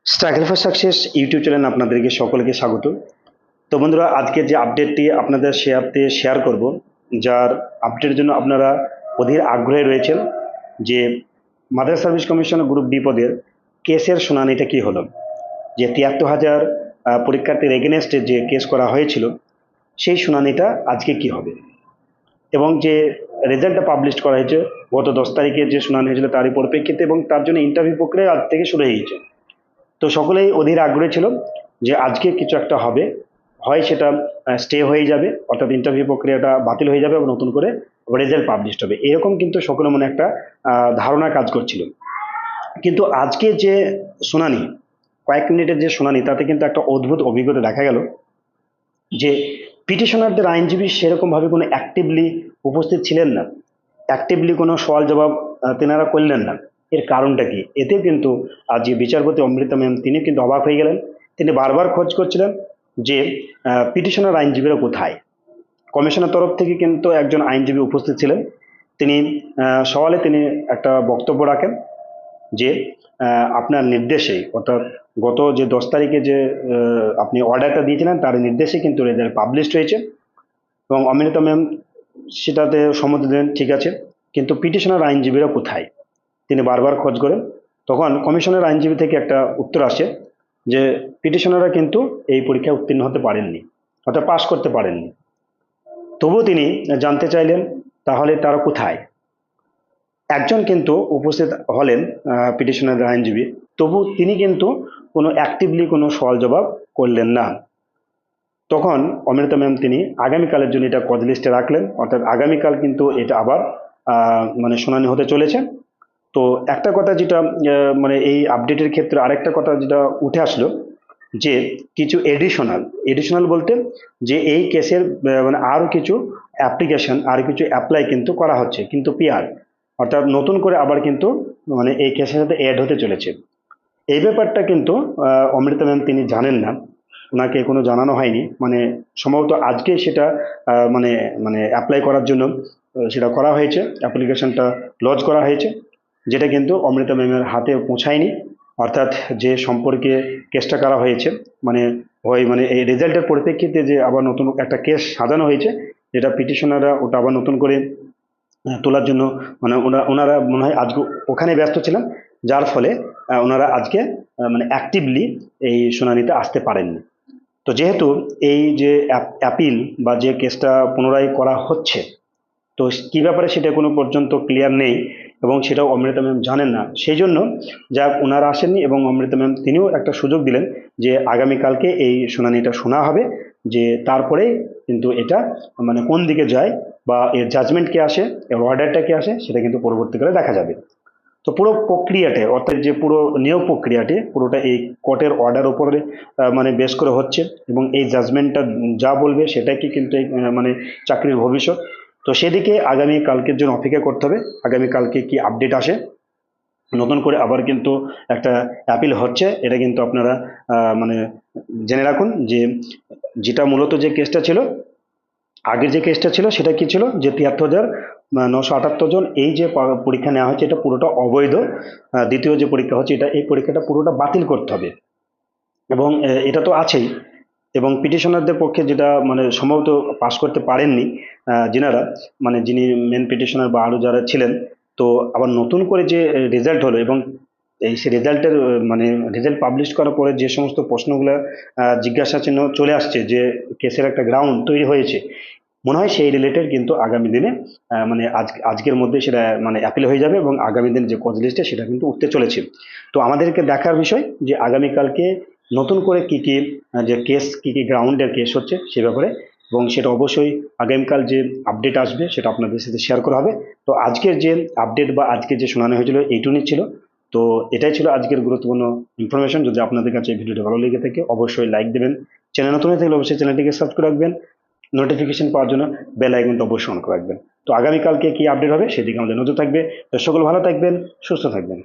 Struggle for success YouTube চ্যানেলে আপনাদেরকে সকলকে স্বাগত। তো বন্ধুরা, আজকে যে আপডেটটি আপনাদের সাথে শেয়ার করব, যার আপডেটের জন্য আপনারা অধীর আগ্রহে রয়েছেন, যে মাদার সার্ভিস কমিশন গ্রুপ বি পদের কেসের শুনানিটা কি হলো। যে ৭৩,০০০ পরীক্ষার্থীর এগেনস্টে যে কেস করা হয়েছিল, সেই শুনানিটা আজকে কি হবে, এবং যে রেজাল্টটা পাবলিশ করা হয়েছে গত 10 তারিখে যে শুনানি হয়েছিল তারই পরিপ্রেক্ষিতে, এবং তার জন্য ইন্টারভিউ প্রক্রিয়া আজ থেকে শুরু হয়ে গেছে। তো সকলেই অধীর আগ্রহী ছিল যে আজকে কিছু একটা হবে, হয় সেটা স্টে হয়ে যাবে, অর্থাৎ ইন্টারভিউ প্রক্রিয়াটা বাতিল হয়ে যাবে এবং নতুন করে রেজাল্ট পাবলিশ হবে, এরকম কিন্তু সকলের মনে একটা ধারণা কাজ করছিল। কিন্তু আজকে যে শুনানি, কয়েক মিনিটের যে শুনানি, তাতে কিন্তু একটা অদ্ভুত অভিজ্ঞতা দেখা গেল যে পিটিশনারদের আইনজীবী সেরকমভাবে কোনো অ্যাক্টিভলি উপস্থিত ছিলেন না, অ্যাক্টিভলি কোনো সওয়াল জবাব তেনারা করলেন না। এর কারণটা কি? এতে কিন্তু আজ যে বিচারপতি অমৃতা ম্যাম, তিনি কিন্তু অবাক হয়ে গেলেন। তিনি বারবার খোঁজ করছিলেন যে পিটিশনার আইনজীবীরা কোথায়। কমিশনের তরফ থেকে কিন্তু একজন আইনজীবী উপস্থিত ছিলেন। তিনি সওয়ালে তিনি একটা বক্তব্য রাখেন যে আপনার নির্দেশে, অর্থাৎ গত যে 10 তারিখে যে আপনি অর্ডারটা দিয়েছিলেন তার নির্দেশে কিন্তু রেজাল্ট পাবলিশড হয়েছে, এবং অমৃতা ম্যাম সেটাতে সম্মতি দেন, ঠিক আছে, কিন্তু পিটিশনার আইনজীবীরা কোথায়? তিনি বারবার খোঁজ করেন। তখন কমিশনের আইনজীবী থেকে একটা উত্তর আসে যে পিটিশনাররা কিন্তু এই পরীক্ষায় উত্তীর্ণ হতে পারেননি, অর্থাৎ পাশ করতে পারেননি। তবুও তিনি জানতে চাইলেন তাহলে তারা কোথায়। একজন কিন্তু উপস্থিত হলেন পিটিশনার আইনজীবী, তবু তিনি কিন্তু কোনো অ্যাক্টিভলি কোনো সওয়াল জবাব করলেন না। তখন অমৃতা ম্যাম তিনি আগামীকালের জন্য এটা কজ লিস্টে রাখলেন, অর্থাৎ আগামীকাল কিন্তু এটা আবার মানে শুনানি হতে চলেছে। তো একটা কথা যেটা মানে এই আপডেটের ক্ষেত্রে আরেকটা কথা যেটা উঠে আসলো, যে কিছু এডিশনাল এডিশনাল বলতে যে এই কেসের মানে আরও কিছু অ্যাপ্লিকেশন, আর কিছু অ্যাপ্লাই কিন্তু করা হচ্ছে, কিন্তু পিআর, অর্থাৎ নতুন করে আবার কিন্তু মানে এই কেসের সাথে অ্যাড হতে চলেছে। এই ব্যাপারটা কিন্তু অমৃতা ম্যাম তিনি জানেন না, ওনাকে কোনো জানানো হয়নি। মানে সম্ভবত আজকে সেটা মানে মানে অ্যাপ্লাই করার জন্য সেটা করা হয়েছে, অ্যাপ্লিকেশনটা লজ করা হয়েছে, যেটা কিন্তু অমৃতা ম্যামের হাতে পৌঁছায়নি। অর্থাৎ যে সম্পর্কে কেসটা করা হয়েছে, মানে ওই মানে এই রেজাল্টের পরিপ্রেক্ষিতে যে আবার নতুন একটা কেস সাজানো হয়েছে, যেটা পিটিশনাররা ওটা আবার নতুন করে তোলার জন্য মানে ওনারা মনে হয় আজকে ওখানে ব্যস্ত ছিলেন, যার ফলে ওনারা আজকে মানে অ্যাক্টিভলি এই শুনানিতে আসতে পারেননি। তো যেহেতু এই যে অ্যাপিল বা যে কেসটা পুনরায় করা হচ্ছে, তো কি ব্যাপারে সেটা কোনো পর্যন্ত ক্লিয়ার নেই, এবং সেটাও অমৃতা ম্যাম জানেন না। সেই জন্য যা ওনারা আসেননি, এবং অমৃতা ম্যাম তিনিও একটা সুযোগ দিলেন যে আগামীকালকে এই শুনানিটা শোনা হবে, যে তারপরে কিন্তু এটা মানে কোন দিকে যায়, বা এর জাজমেন্ট কে আসে, এর অর্ডারটা কে আসে, সেটা কিন্তু পরবর্তীকালে দেখা যাবে। তো পুরো প্রক্রিয়াটা, অর্থাৎ যে পুরো নিয়োগ প্রক্রিয়াটি পুরোটা এই কোর্টের অর্ডার উপরে মানে বেস করে হচ্ছে, এবং এই জাজমেন্টটা যা বলবে সেটাই কি কিন্তু মানে চাকরির ভবিষ্যৎ। তো সেদিকে আগামী কালকের জন্য অপেক্ষা করতে হবে, আগামী কালকে কি আপডেট আসে। নতুন করে আবার কিন্তু একটা অ্যাপিল হচ্ছে, এটা কিন্তু আপনারা মানে জেনে রাখুন, যে যেটা মূলত যে কেসটা ছিল, আগের যে কেসটা ছিল সেটা কি ছিল, যে ৭৩,৯৭৮ জন এই যে পরীক্ষা নেওয়া হয়েছে এটা পুরোটা অবৈধ। দ্বিতীয় যে পরীক্ষা হচ্ছে এটা, এই পরীক্ষাটা পুরোটা বাতিল করতে হবে, এবং এটা তো আছেই। এবং পিটিশনারদের পক্ষে যেটা মানে সম্ভবত পাশ করতে পারেননি যিনারা, মানে যিনি মেন পিটিশনার বা আরও যারা ছিলেন, তো আবার নতুন করে যে রেজাল্ট হলো, এবং এই সে রেজাল্টের মানে রেজাল্ট পাবলিশ করার পরে যে সমস্ত প্রশ্নগুলো জিজ্ঞাসা চিহ্ন চলে আসছে, যে কেসের একটা গ্রাউন্ড তৈরি হয়েছে, মনে হয় সেই রিলেটেড কিন্তু আগামী দিনে মানে আজকের মধ্যে সেটা মানে অ্যাপিল হয়ে যাবে, এবং আগামী দিন যে কজ লিস্টে সেটা কিন্তু উঠতে চলেছে। তো আমাদেরকে দেখার বিষয় যে আগামীকালকে নতুন করে কি কি যে কেস, কি কি গ্রাউন্ডের কেস হচ্ছে সে ব্যাপারে, এবং সেটা অবশ্যই আগামীকাল যে আপডেট আসবে সেটা আপনাদের সাথে শেয়ার করা হবে। তো আজকের যে আপডেট বা আজকে যে শোনানো হয়েছিল এইটুকুই ছিল। তো এটাই ছিল আজকের গুরুত্বপূর্ণ ইনফরমেশন। যদি আপনাদের কাছে এই ভিডিওটা ভালো লেগে থাকে অবশ্যই লাইক দেবেন, চ্যানেল নতুন হয়ে থাকলে অবশ্যই চ্যানেলটিকে সাবস্ক্রাইব করে রাখবেন, নোটিফিকেশন পাওয়ার জন্য বেল আইকনটা অবশ্যই অন করে রাখবেন। তো আগামীকালকে কি আপডেট হবে সেদিকে আমাদের নজর থাকবে। তো সকল ভালো থাকবেন, সুস্থ থাকবেন।